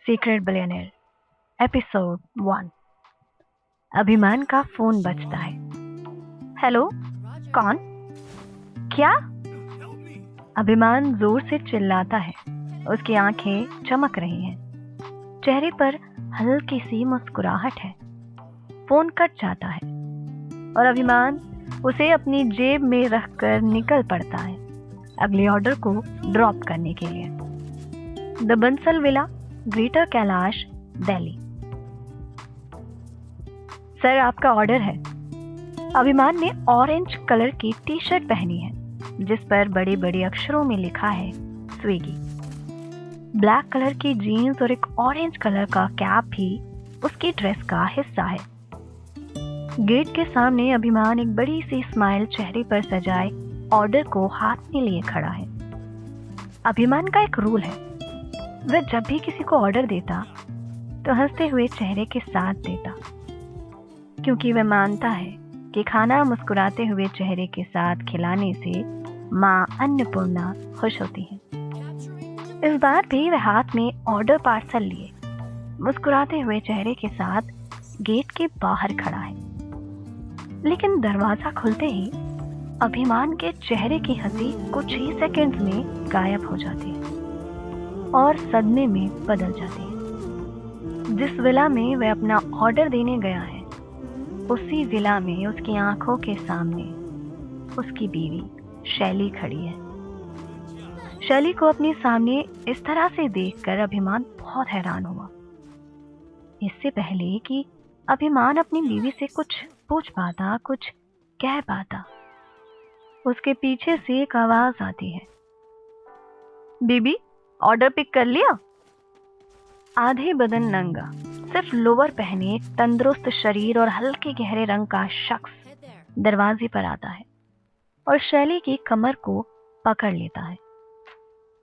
Secret billionaire episode 1। अभिमान का phone बजता है। हेलो, कौन? क्या? अभिमान जोर से चिल्लाता है। उसकी आंखें चमक रही हैं, चेहरे पर हल्की सी मुस्कुराहट है। फोन कट जाता है और अभिमान उसे अपनी जेब में रखकर निकल पड़ता है अगले ऑर्डर को ड्रॉप करने के लिए। The Bansal villa, greater Kailash, Delhi. Sir, आपका ऑर्डर है। अभिमान ने ऑरेंज कलर की टी शर्ट पहनी है जिस पर बड़े बड़े अक्षरों में लिखा है स्विगी। ब्लैक कलर की जीन्स और एक ऑरेंज कलर का कैप भी उसकी ड्रेस का हिस्सा है। गेट के सामने अभिमान एक बड़ी सी स्माइल चेहरे पर सजाए ऑर्डर को हाथ में लिए खड़ा है। अभिमान का एक रूल है, वह जब भी किसी को ऑर्डर देता तो हंसते हुए चेहरे के साथ देता, क्योंकि वह मानता है कि खाना मुस्कुराते हुए चेहरे के साथ खिलाने से माँ अन्नपूर्णा खुश होती है। इस बार भी वह हाथ में ऑर्डर पार्सल लिए मुस्कुराते हुए चेहरे के साथ गेट के बाहर खड़ा है। लेकिन दरवाजा खुलते ही अभिमान के चेहरे की हंसी कुछ ही सेकंड्स में गायब हो जाती है और सदमे में बदल जाती है। जिस विला में वह अपना ऑर्डर देने गया है, उसी विला में उसकी आंखों के सामने उसकी बीवी शैली खड़ी है। शैली को अपने सामने इस तरह से देखकर अभिमान बहुत हैरान हुआ। इससे पहले कि अभिमान अपनी बीवी से कुछ पूछ पाता, कुछ कह पाता, उसके पीछे से एक आवाज आती है, बीबी, ऑर्डर पिक कर लिया? आधे बदन नंगा, सिर्फ लोअर पहने, तंदुरुस्त शरीर और हल्के गहरे रंग का शख्स दरवाजे पर आता है और शैली की कमर को पकड़ लेता है।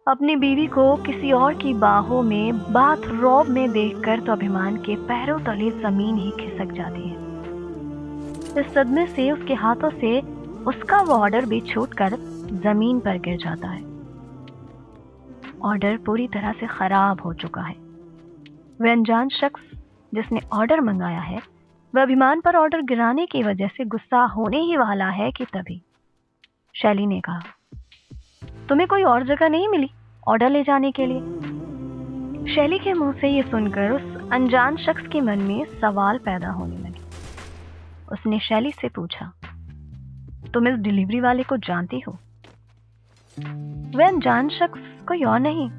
अपनी बीवी को किसी और की बाहों में बाथरोब में देखकर तो अभिमान के पैरों तले जमीन ही खिसक जाती है। इस सदमे से उसके हाथों से उसका वो ऑर्डर भी छूटकर जमीन पर गिर जाता है। ऑर्डर पूरी तरह से खराब हो चुका है। वह अनजान शख्स जिसने ऑर्डर मंगाया है, वह अभिमान पर ऑर्डर गिराने की वजह से गुस्सा होने ही वाला है कि तभी शैली ने कहा, तुम्हें कोई और जगह नहीं मिली ऑर्डर ले जाने के लिए? शैली के मुंह से ये सुनकर उस अनजान शख्स के मन में सवाल पैदा होने लगे। उसने शैली से पूछा, तुम इस डिलीवरी वाले को जानती हो? वह अनजान शख्स कोई और नहीं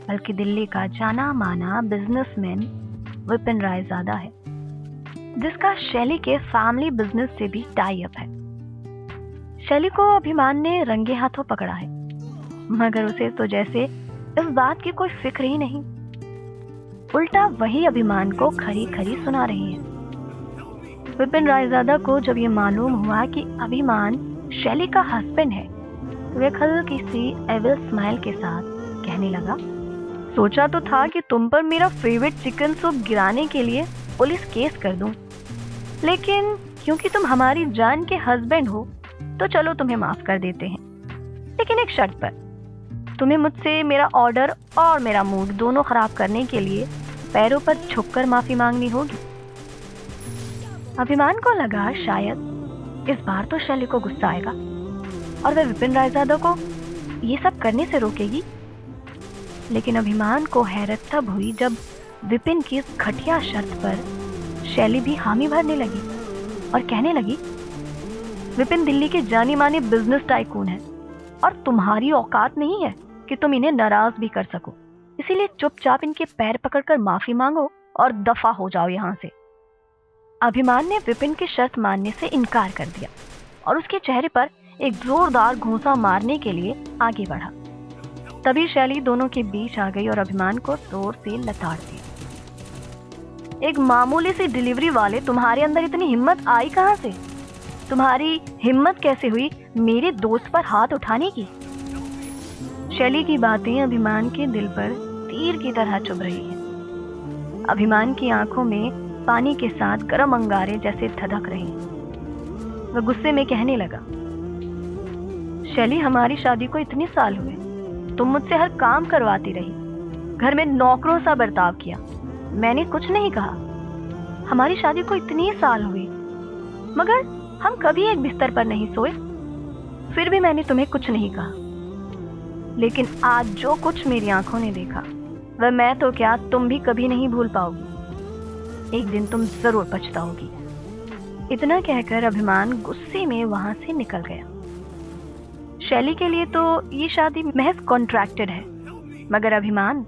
बल्कि दिल्ली का जाना माना बिजनेसमैन विपिन रायजादा है, जिसका शैली के फैमिली बिजनेस से भी टाई अप है। शैली को अभिमान ने रंगे हाथों पकड़ा है, मगर उसे तो जैसे इस बात की कोई फिक्र ही नहीं। उल्टा वही अभिमान को खरी खरी सुना रही है। विपिन रायजादा को जब ये मालूम हुआ कि अभिमान शैली का हस्बैंड है, तो वह हल्की सी एविल स्माइल के साथ कहने लगा, सोचा तो था कि तुम पर मेरा फेवरेट चिकन सूप गिराने के लिए पुलिस केस कर दूं, लेकिन क्योंकि तुम हमारी जान के हस्बैंड हो तो चलो तुम्हें माफ कर देते हैं, लेकिन एक शर्त पर। तुम्हें मुझसे मेरा ऑर्डर और मेरा मूड दोनों खराब करने के लिए पैरों पर झुककर माफी मांगनी होगी। अभिमान को लगा शायद इस बार तो शैली को गुस्सा आएगा और वह विपिन रायजादा को ये सब करने से रोकेगी। लेकिन अभिमान को हैरत तब हुई जब विपिन की इस घटिया शर्त पर शैली भी हामी भरने लगी और कहने लगी, विपिन दिल्ली के जानी माने बिजनेस टाइकून है और तुम्हारी औकात नहीं है कि तुम इन्हें नाराज भी कर सको, इसीलिए चुपचाप इनके पैर पकड़कर माफी मांगो और दफा हो जाओ यहाँ से। अभिमान ने विपिन की शर्त मानने से इनकार कर दिया और उसके चेहरे पर एक जोरदार घूंसा मारने के लिए आगे बढ़ा। तभी शैली दोनों के बीच आ गई और अभिमान को जोर से लताड़ दिया। एक मामूली सी डिलीवरी वाले, तुम्हारे अंदर इतनी हिम्मत आई कहां से? तुम्हारी हिम्मत कैसे हुई मेरे दोस्त पर हाथ उठाने की? शैली की बातें अभिमान के दिल पर तीर की तरह चुभ रही हैं। अभिमान की आंखों में पानी के साथ गर्म अंगारे जैसे धधक रहे हैं। वह गुस्से में कहने लगा, शैली, हमारी शादी को इतने साल हुए, तुम मुझसे हर काम करवाती रही, घर में नौकरों सा बर्ताव किया। मैंने कुछ नहीं कहा। हमारी शादी को इतने साल हुए, मगर हम कभी एक बिस्तर पर नहीं सोए। फिर भी मैंने तुम्हें कुछ नहीं कहा। लेकिन आज जो कुछ मेरी आंखों ने देखा, वह मैं तो क्या, तुम भी कभी नहीं भूल पाओगी। एक दिन तुम जरूर पछताओगी। इतना कहकर अभिमान गुस्से में वहां से निकल गया। शैली के लिए तो ये शादी महज कॉन्ट्रैक्टेड है, मगर अभिमान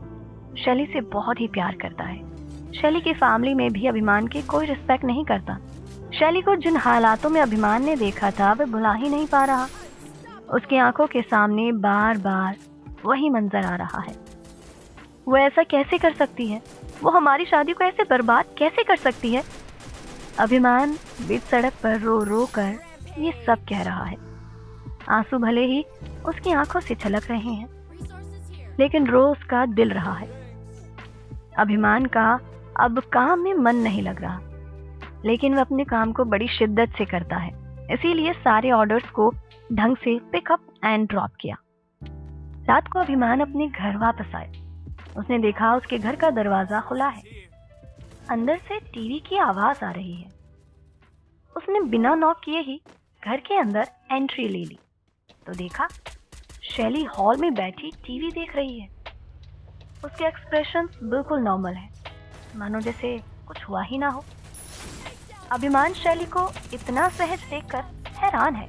शैली से बहुत ही प्यार करता है। शैली की फैमिली में भी अभिमान की कोई रिस्पेक्ट नहीं करता। शैली को जिन हालातों में अभिमान ने देखा था, वह भुला ही नहीं पा रहा। उसकी आंखों के सामने बार बार वही मंजर आ रहा है। वो ऐसा कैसे कर सकती है? वो हमारी शादी को ऐसे बर्बाद कैसे कर सकती है? अभिमान बीच सड़क पर रो रो कर ये सब कह रहा है। आंसू भले ही उसकी आंखों से छलक रहे हैं, लेकिन रो उसका दिल रहा है। अभिमान का अब काम में मन नहीं लग रहा, लेकिन वह अपने काम को बड़ी शिद्दत से करता है। इसीलिए सारे ऑर्डर्स को ढंग से पिकअप एंड ड्रॉप किया। रात को अभिमान अपने घर वापस आए। उसने देखा उसके घर का दरवाजा खुला है। अंदर से टीवी की आवाज आ रही है। उसने बिना नॉक किए ही घर के अंदर एंट्री ले ली तो देखा शैली हॉल में बैठी टीवी देख रही है। उसके एक्सप्रेशंस बिल्कुल नॉर्मल है, मानो जैसे कुछ हुआ ही ना हो। अभिमान शैली को इतना सहज देखकर हैरान है।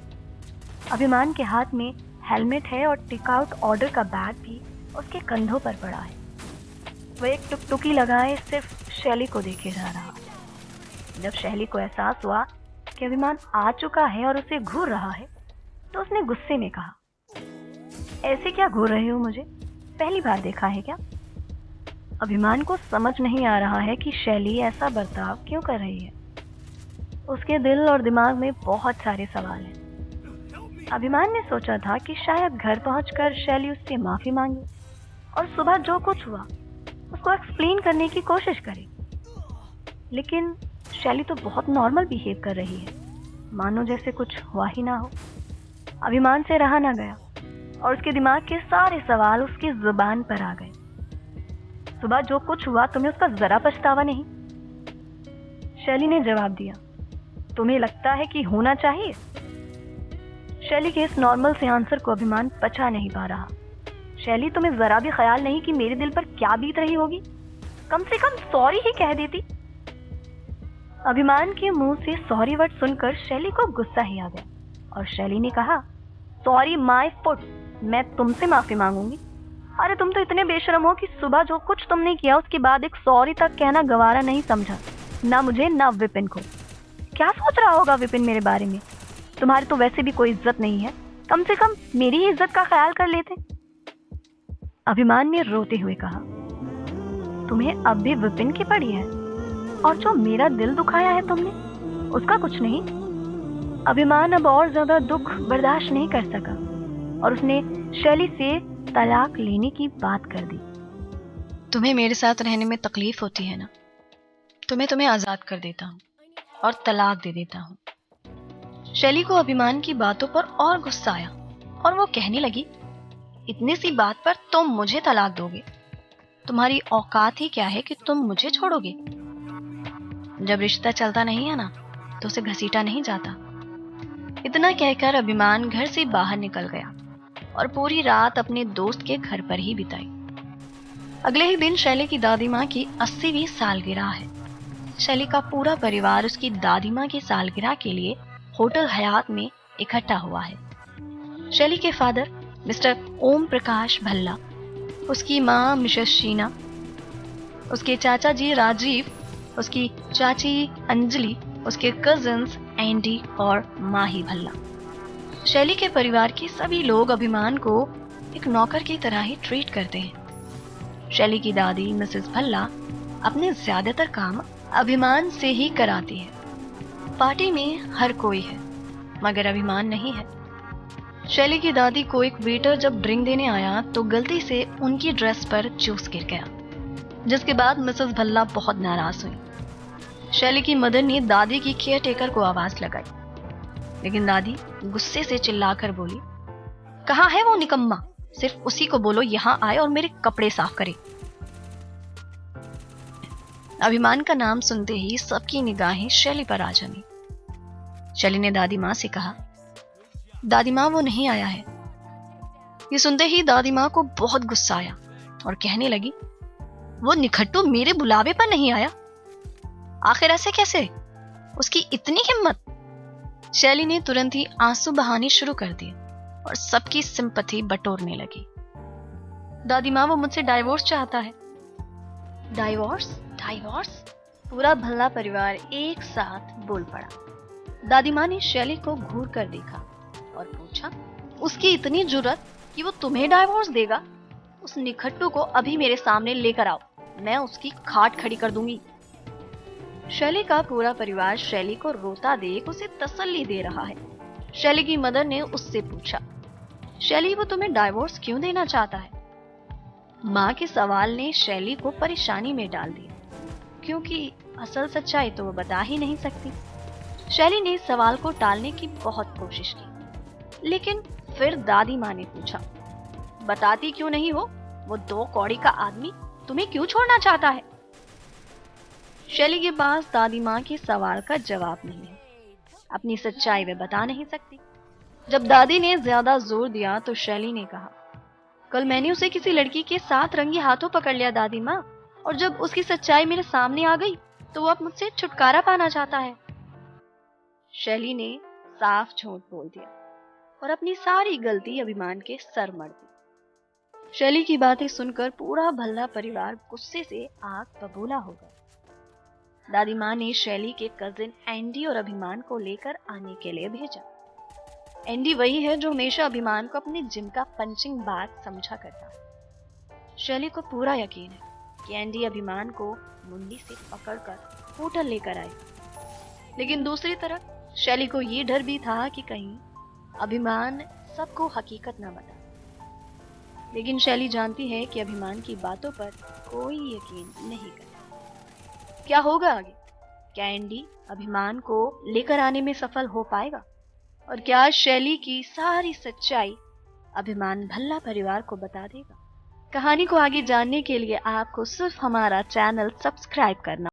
अभिमान के हाथ में हेलमेट है और टेकआउट ऑर्डर का बैग भी उसके कंधों पर पड़ा है। वह एक टुकटुकी लगाए सिर्फ शैली को देखे जा रहा। जब शैली को एहसास हुआ कि अभिमान आ चुका है और उसे घूर रहा है, तो उसने गुस्से में कहा, ऐसे क्या घूर रहे हो मुझे? पहली बार देखा है क्या? अभिमान को समझ नहीं आ रहा है कि शैली ऐसा बर्ताव क्यों कर रही है। उसके दिल और दिमाग में बहुत सारे सवाल हैं। अभिमान ने सोचा था कि शायद घर पहुंचकर शैली उससे माफी मांगे और सुबह जो कुछ हुआ उसको एक्सप्लेन करने की कोशिश करे, लेकिन शैली तो बहुत नॉर्मल बिहेव कर रही है, मानो जैसे कुछ हुआ ही ना हो। अभिमान से रहा ना गया और उसके दिमाग के सारे सवाल उसकी जुबान पर आ गए। सुबह जो कुछ हुआ तुम्हें उसका जरा पछतावा नहीं? शैली ने जवाब दिया, तुम्हें लगता है कि होना चाहिए? शैली के इस नॉर्मल से आंसर को अभिमान पचा नहीं पा रहा। शैली, तुम्हें जरा भी ख्याल नहीं कि मेरे दिल पर क्या बीत रही होगी? कम से कम सॉरी ही कह देती। अभिमान के मुंह से सॉरी वर्ड सुनकर शैली को गुस्सा ही आ गया और शैली ने कहा, सॉरी माय फुट, मैं तुमसे माफी मांगूंगी। अरे तुम तो इतने बेशरम हो कि सुबह जो कुछ तुमने किया उसके बाद एक सॉरी तक कहना गवारा नहीं समझा, ना मुझे ना विपिन को। क्या सोच रहा होगा विपिन मेरे बारे में? तुम्हारी तो वैसे भी कोई इज्जत नहीं है, कम से कम मेरी ही इज्जत का ख्याल कर लेते। अभिमान ने रोते हुए कहा, तुम्हें अब भी विपिन की पड़ी है, और जो मेरा दिल दुखाया है तुमने, उसका कुछ नहीं। अभिमान अब और ज्यादा दुख बर्दाश्त नहीं कर सका और उसने शैली से तलाक लेने की बात कर दी। तुम्हें मेरे साथ रहने में तकलीफ होती है ना, तो मैं तुम्हें आजाद कर देता हूँ और तलाक दे देता हूँ। शैली को अभिमान की बातों पर और गुस्सा आया और वो कहने लगी, इतनी सी बात पर तुम मुझे तलाक दोगे? तुम्हारी औकात ही क्या है कि तुम मुझे छोड़ोगे? जब रिश्ता चलता नहीं है ना, तो उसे घसीटा नहीं जाता। इतना कहकर अभिमान घर से बाहर निकल गया और पूरी रात अपने दोस्त के घर पर ही बिताई। अगले ही दिन शैली की दादी माँ की 80वीं सालगिरह है। शैली का पूरा परिवार उसकी दादी माँ की सालगिरह के लिए होटल हयात में इकट्ठा हुआ है। शैली के फादर मिस्टर ओम प्रकाश भल्ला, उसकी माँ मिसेस शीना, उसके चाचा जी राजीव, उसकी चाची अंजलि, उसके कजिन्स एंडी और माही भल्ला। शैली के परिवार के सभी लोग अभिमान को एक नौकर की तरह ही ट्रीट करते हैं। शैली की दादी मिसेस भल्ला अपने ज्यादातर काम अभिमान से ही कराती है। पार्टी में हर कोई है, मगर अभिमान नहीं है। शैली की दादी को एक वेटर जब ड्रिंक देने आया तो गलती से उनकी ड्रेस पर जूस गिर गया, जिसके बाद मिसेस भल्ला बहुत नाराज हुई। शैली की मदर ने दादी की केयर टेकर को आवाज लगाई, लेकिन दादी गुस्से से चिल्लाकर बोली, कहाँ है वो निकम्मा? सिर्फ उसी को बोलो यहाँ आए और मेरे कपड़े साफ करे। अभिमान का नाम सुनते ही सबकी निगाहें शैली पर आ जमी। शैली ने दादी माँ से कहा, दादी माँ वो नहीं आया है। ये सुनते ही दादी माँ को बहुत गुस्सा आया और कहने लगी, वो निखट्टू मेरे बुलावे पर नहीं आया? आखिर ऐसे कैसे? उसकी इतनी हिम्मत? शैली ने तुरंत ही आंसू बहाने शुरू कर दिए और सबकी सिंपैथी बटोरने लगी। दादी माँ वो मुझसे डाइवोर्स चाहता है। डाइवोर्स? डाइवोर्स? पूरा भल्ला परिवार एक साथ बोल पड़ा। दादी माँ ने शैली को घूर कर देखा और पूछा, उसकी इतनी जुर्रत कि वो तुम्हें डाइवोर्स देगा? उस निखट्टू को अभी मेरे सामने लेकर आओ, मैं उसकी खाट खड़ी कर दूंगी। शैली का पूरा परिवार शैली को रोता देख उसे तसल्ली दे रहा है। शैली की मदर ने उससे पूछा, शैली वो तुम्हें डाइवोर्स क्यों देना चाहता है? माँ के सवाल ने शैली को परेशानी में डाल दिया, क्योंकि असल सच्चाई तो वो बता ही नहीं सकती। शैली ने सवाल को टालने की बहुत कोशिश की, लेकिन फिर दादी माँ ने पूछा, बताती क्यों नहीं हो? वो 2 कौड़ी का आदमी तुम्हें क्यों छोड़ना चाहता है? शैली के पास दादी माँ के सवाल का जवाब नहीं है। अपनी सच्चाई वे बता नहीं सकती। जब दादी ने ज्यादा जोर दिया तो शैली ने कहा, कल मैंने उसे किसी लड़की के साथ रंगी हाथों पकड़ लिया दादी माँ, और जब उसकी सच्चाई मेरे सामने आ गई तो वो अब मुझसे छुटकारा पाना चाहता है। शैली ने साफ झूठ बोल दिया और अपनी सारी गलती अभिमान के सर मढ़ दी। शैली की बातें सुनकर पूरा भल्ला परिवार गुस्से से आग बबूला हो गया। दादी माँ ने शैली के कजिन एंडी और अभिमान को लेकर आने के लिए भेजा। एंडी वही है जो हमेशा अभिमान को अपने जिम का पंचिंग बैग समझा करता है। शैली को पूरा यकीन है कि एंडी अभिमान को मुंडी से पकड़कर होटल लेकर आए, लेकिन दूसरी तरफ शैली को ये डर भी था कि कहीं अभिमान सबको हकीकत न बता। लेकिन शैली जानती है कि अभिमान की बातों पर कोई यकीन नहीं करता। क्या होगा आगे? क्या एंडी अभिमान को लेकर आने में सफल हो पाएगा? और क्या शैली की सारी सच्चाई अभिमान भल्ला परिवार को बता देगा? कहानी को आगे जानने के लिए आपको सिर्फ हमारा चैनल सब्सक्राइब करना